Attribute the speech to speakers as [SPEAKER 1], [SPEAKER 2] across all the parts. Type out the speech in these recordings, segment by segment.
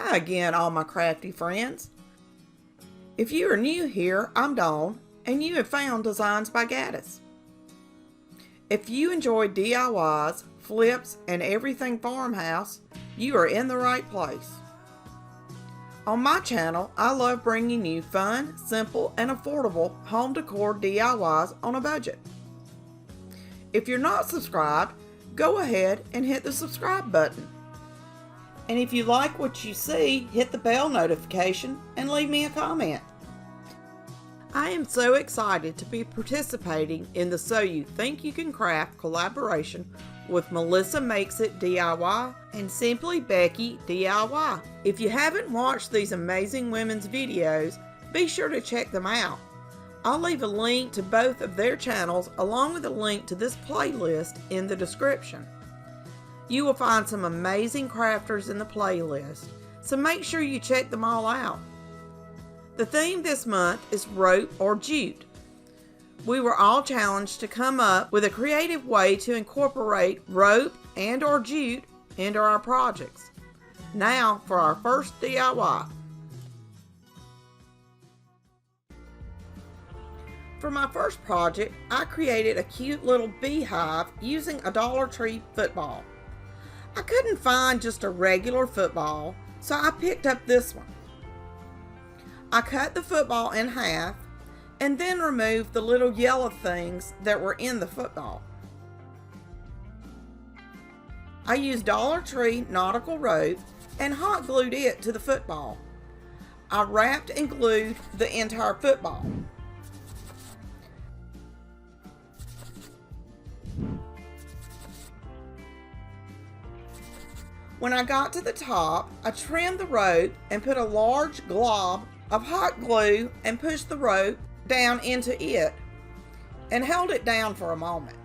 [SPEAKER 1] Hi again, all my crafty friends. If you are new here, I'm Dawn, and you have found Designs by Gaddis. If you enjoy DIYs, flips, and everything farmhouse, you are in the right place. On my channel, I love bringing you fun, simple, and affordable home decor DIYs on a budget. If you're not subscribed, go ahead and hit the subscribe button. And if you like what you see, hit the bell notification and leave me a comment. I am so excited to be participating in the So You Think You Can Craft collaboration with Melissa Makes It DIY and Simply Becky DIY. If you haven't watched these amazing women's videos, be sure to check them out. I'll leave a link to both of their channels along with a link to this playlist in the description. You will find some amazing crafters in the playlist, so make sure you check them all out. The theme this month is rope or jute. We were all challenged to come up with a creative way to incorporate rope and or jute into our projects. Now for our first DIY. For my first project, I created a cute little beehive using a Dollar Tree football. I couldn't find just a regular football, so I picked up this one. I cut the football in half and then removed the little yellow things that were in the football. I used Dollar Tree nautical rope and hot glued it to the football. I wrapped and glued the entire football. When I got to the top, I trimmed the rope and put a large glob of hot glue and pushed the rope down into it and held it down for a moment.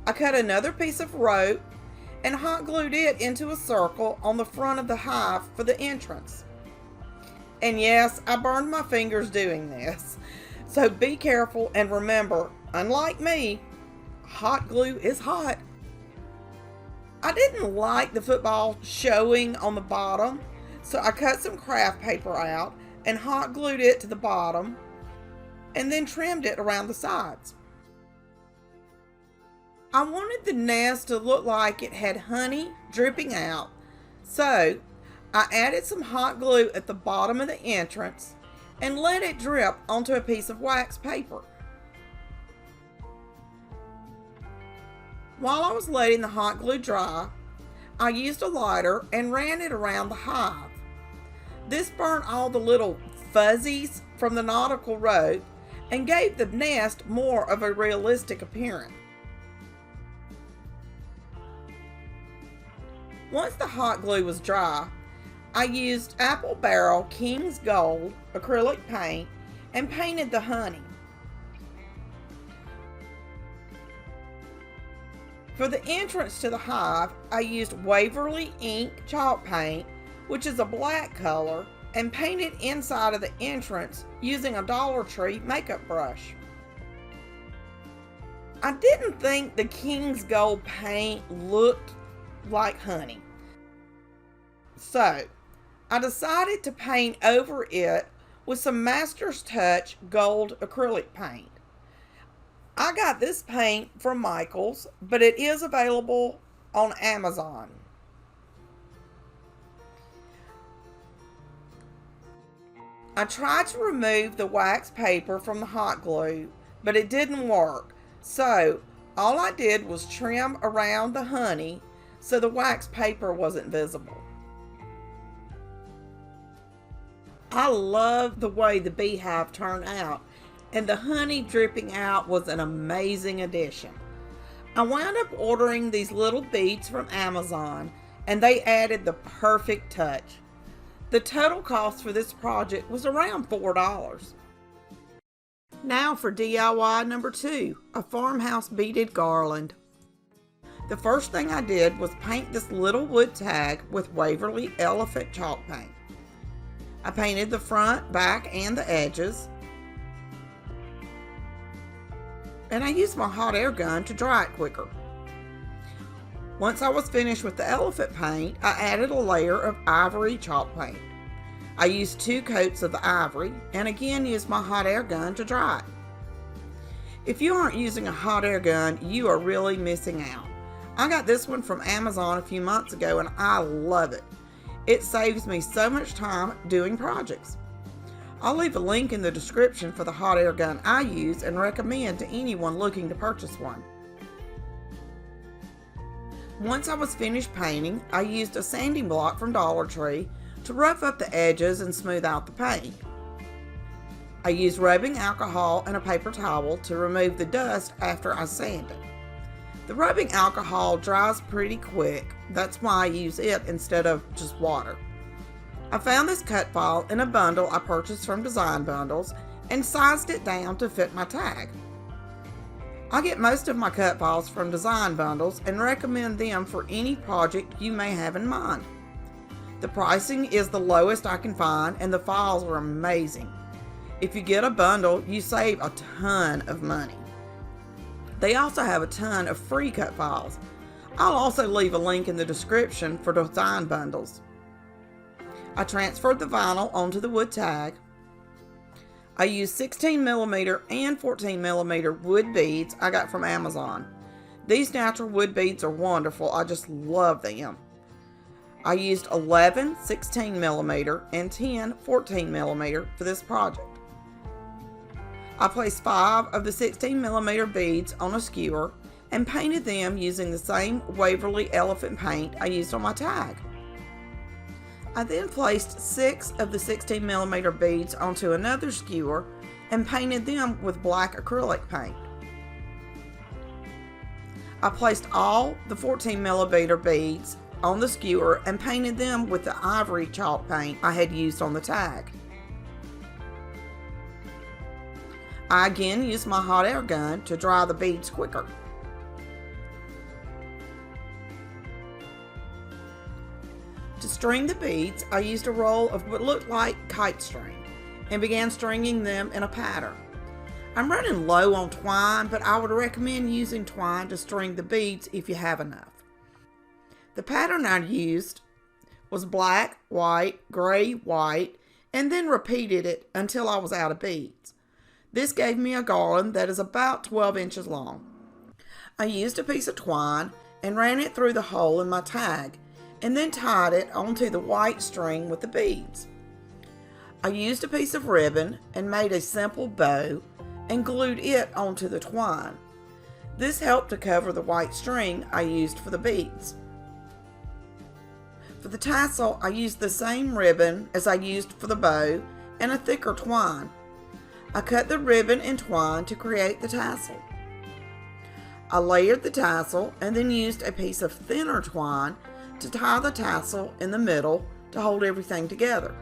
[SPEAKER 1] I cut another piece of rope and hot glued it into a circle on the front of the hive for the entrance. And yes, I burned my fingers doing this. So be careful and remember, unlike me, hot glue is hot. I didn't like the football showing on the bottom, so I cut some craft paper out and hot glued it to the bottom and then trimmed it around the sides. I wanted the nest to look like it had honey dripping out, so I added some hot glue at the bottom of the entrance and let it drip onto a piece of wax paper. While I was letting the hot glue dry, I used a lighter and ran it around the hive. This burnt all the little fuzzies from the nautical rope and gave the nest more of a realistic appearance. Once the hot glue was dry, I used Apple Barrel King's Gold acrylic paint and painted the honey. For the entrance to the hive, I used Waverly Ink chalk paint, which is a black color, and painted inside of the entrance using a Dollar Tree makeup brush. I didn't think the King's Gold paint looked like honey, so I decided to paint over it with some Master's Touch gold acrylic paint. I got this paint from Michael's, but it is available on Amazon. I tried to remove the wax paper from the hot glue, but it didn't work. So all I did was trim around the honey so the wax paper wasn't visible. I love the way the beehive turned out, and the honey dripping out was an amazing addition. I wound up ordering these little beads from Amazon, and they added the perfect touch. The total cost for this project was around $4. Now for DIY number 2, a farmhouse beaded garland. The first thing I did was paint this little wood tag with Waverly Elephant chalk paint. I painted the front, back, and the edges. And I used my hot air gun to dry it quicker. Once I was finished with the elephant paint, I added a layer of ivory chalk paint. I used 2 coats of the ivory and again used my hot air gun to dry it. If you aren't using a hot air gun, you are really missing out. I got this one from Amazon a few months ago and I love it. It saves me so much time doing projects. I'll leave a link in the description for the hot air gun I use and recommend to anyone looking to purchase one. Once I was finished painting, I used a sanding block from Dollar Tree to rough up the edges and smooth out the paint. I used rubbing alcohol and a paper towel to remove the dust after I sanded. The rubbing alcohol dries pretty quick, that's why I use it instead of just water. I found this cut file in a bundle I purchased from Design Bundles and sized it down to fit my tag. I get most of my cut files from Design Bundles and recommend them for any project you may have in mind. The pricing is the lowest I can find and the files are amazing. If you get a bundle, you save a ton of money. They also have a ton of free cut files. I'll also leave a link in the description for Design Bundles. I transferred the vinyl onto the wood tag. I used 16mm and 14mm wood beads I got from Amazon. These natural wood beads are wonderful. I just love them. I used 11 16mm and 10 14mm for this project. I placed 5 of the 16mm beads on a skewer and painted them using the same Waverly elephant paint I used on my tag. I then placed 6 of the 16mm beads onto another skewer and painted them with black acrylic paint. I placed all the 14mm beads on the skewer and painted them with the ivory chalk paint I had used on the tag. I again used my hot air gun to dry the beads quicker. To string the beads, I used a roll of what looked like kite string and began stringing them in a pattern. I'm running low on twine, but I would recommend using twine to string the beads if you have enough. The pattern I used was black, white, gray, white, and then repeated it until I was out of beads. This gave me a garland that is about 12 inches long. I used a piece of twine and ran it through the hole in my tag and then tied it onto the white string with the beads. I used a piece of ribbon and made a simple bow and glued it onto the twine. This helped to cover the white string I used for the beads. For the tassel, I used the same ribbon as I used for the bow and a thicker twine. I cut the ribbon and twine to create the tassel. I layered the tassel and then used a piece of thinner twine to tie the tassel in the middle to hold everything together.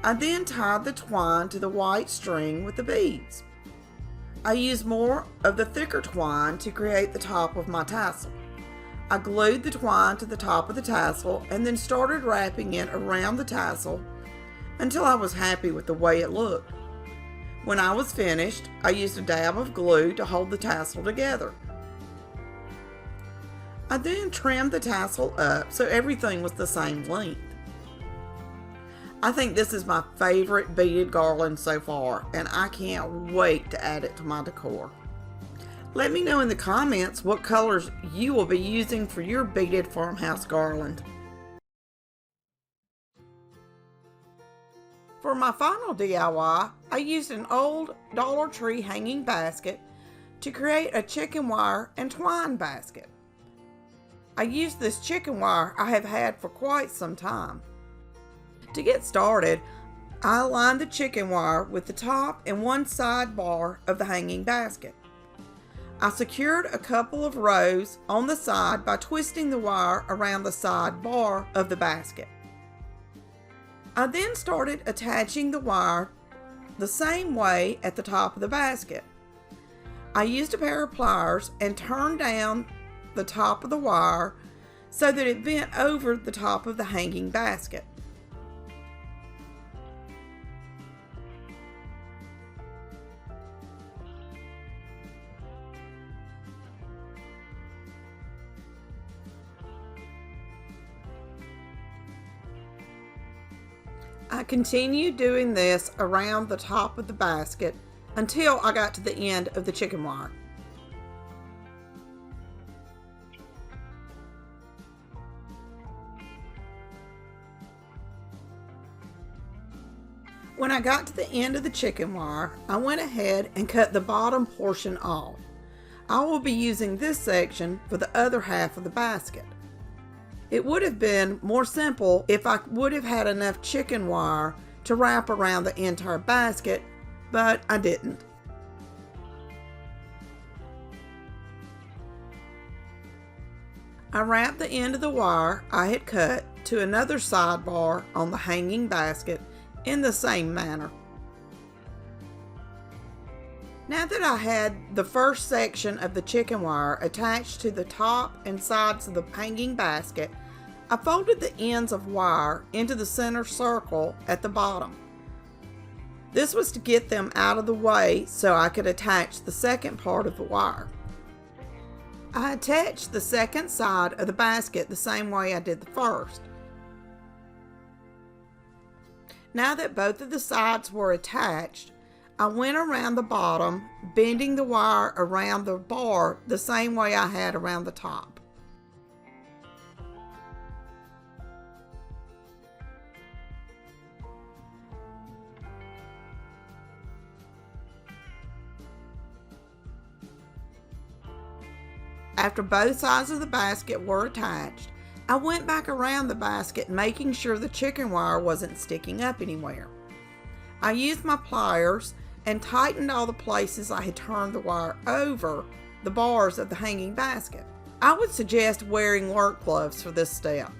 [SPEAKER 1] I then tied the twine to the white string with the beads. I used more of the thicker twine to create the top of my tassel. I glued the twine to the top of the tassel and then started wrapping it around the tassel until I was happy with the way it looked. When I was finished, I used a dab of glue to hold the tassel together. I then trimmed the tassel up so everything was the same length. I think this is my favorite beaded garland so far, and I can't wait to add it to my decor. Let me know in the comments what colors you will be using for your beaded farmhouse garland. For my final DIY, I used an old Dollar Tree hanging basket to create a chicken wire and twine basket. I used this chicken wire I have had for quite some time. To get started, I aligned the chicken wire with the top and one side bar of the hanging basket. I secured a couple of rows on the side by twisting the wire around the side bar of the basket. I then started attaching the wire the same way at the top of the basket. I used a pair of pliers and turned down the top of the wire so that it bent over the top of the hanging basket. I continued doing this around the top of the basket until I got to the end of the chicken wire. When I got to the end of the chicken wire, I went ahead and cut the bottom portion off. I will be using this section for the other half of the basket. It would have been more simple if I would have had enough chicken wire to wrap around the entire basket, but I didn't. I wrapped the end of the wire I had cut to another sidebar on the hanging basket in the same manner. Now that I had the first section of the chicken wire attached to the top and sides of the hanging basket, I folded the ends of wire into the center circle at the bottom. This was to get them out of the way so I could attach the second part of the wire. I attached the second side of the basket the same way I did the first. Now that both of the sides were attached, I went around the bottom, bending the wire around the bar the same way I had around the top. After both sides of the basket were attached, I went back around the basket making sure the chicken wire wasn't sticking up anywhere. I used my pliers and tightened all the places I had turned the wire over the bars of the hanging basket. I would suggest wearing work gloves for this step.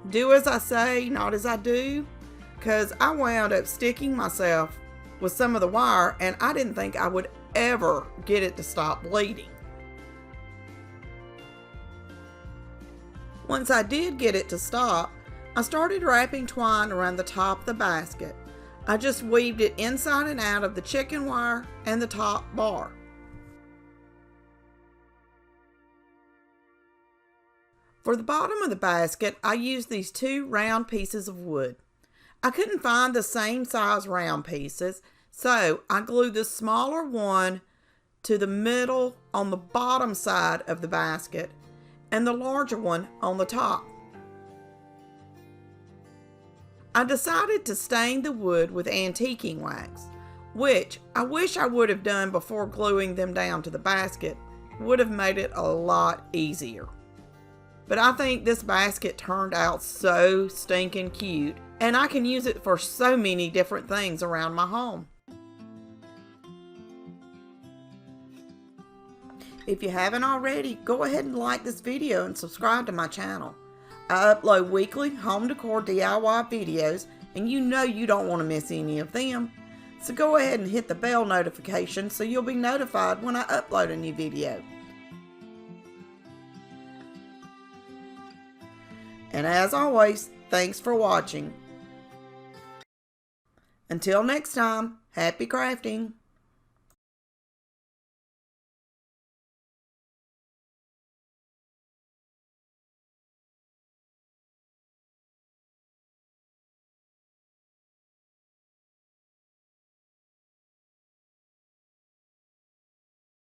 [SPEAKER 1] Do as I say, not as I do, because I wound up sticking myself with some of the wire and I didn't think I would ever get it to stop bleeding. Once I did get it to stop, I started wrapping twine around the top of the basket. I just weaved it inside and out of the chicken wire and the top bar. For the bottom of the basket, I used these two round pieces of wood. I couldn't find the same size round pieces, so I glued the smaller one to the middle on the bottom side of the basket and the larger one on the top. I decided to stain the wood with antiquing wax, which I wish I would have done before gluing them down to the basket. Would have made it a lot easier. But I think this basket turned out so stinking cute, and I can use it for so many different things around my home. If you haven't already, go ahead and like this video and subscribe to my channel. I upload weekly home decor DIY videos, and you know you don't want to miss any of them. So go ahead and hit the bell notification so you'll be notified when I upload a new video. And as always, thanks for watching. Until next time, happy crafting!